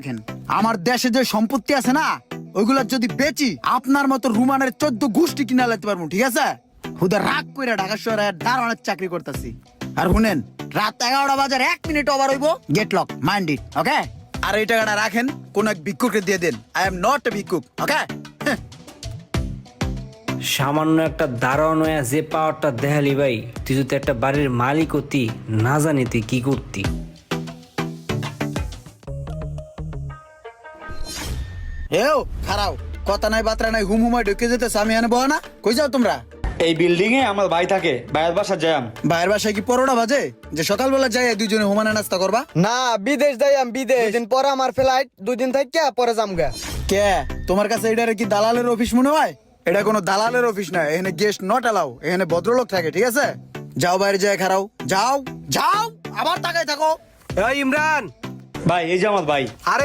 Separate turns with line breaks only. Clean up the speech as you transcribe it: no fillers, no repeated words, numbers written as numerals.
রাখেন, আমার দেশে যে সম্পত্তি আছে না ওইগুলা যদি বেচি আপনার মতো রুমানের 14 গোষ্ঠী কিনা লাইতে পারবো, ঠিক আছে? হুদা রাগ কইরা ঢাকা শহরে দারোয়ানের চাকরি করতেছি। আর শুনেন, রাত 11টা বাজার 1 মিনিট ওভার হইব, গেট লক, মাইন্ড ইট, ওকে? আর এই টাকাটা রাখেন, কোন এক ভিক্ষুককে দিয়ে দেন। আই এম নট এ ভিক্ষুক, ওকে?
সামান্য একটা দারোয়ান হইয়া যে পাওয়ারটা দেখালি ভাই, তুই যদি একটা বাড়ির মালিক হতি, না জানি তুই কি করতি।
এও খারাও, কথা নাই বাত্রা নাই, হুম হুমায় ঢুকে যেতেছে, আমি এনে বহ না, কই যাও তোমরা?
এই বিল্ডিং এ আমার ভাই থাকে, ভাইয়ের বাসা যাম।
বাইরের বাসায় কি পরোটা বাজে যে সকালবেলা যাই দুইজনে হুমানে নাস্তা করবা?
না, বিদেশ যাই আমি, বিদেশ। দুদিন পরে আমার ফ্লাইট, 2 দিন থাকি পরে যামগা।
কে তোমার কাছে এটারে কি দালালের অফিস মনে হয়? এটা কোনো দালালের অফিস না, এখানে গেস্ট নট অ্যালাউ, এখানে ভদ্রলোক থাকে, ঠিক আছে? যাও বাইরে যায় খারাও, যাও যাও, আবার তাকায় থাকো।
এই ইমরান,
ভাই এই যে আমার ভাই।
আরে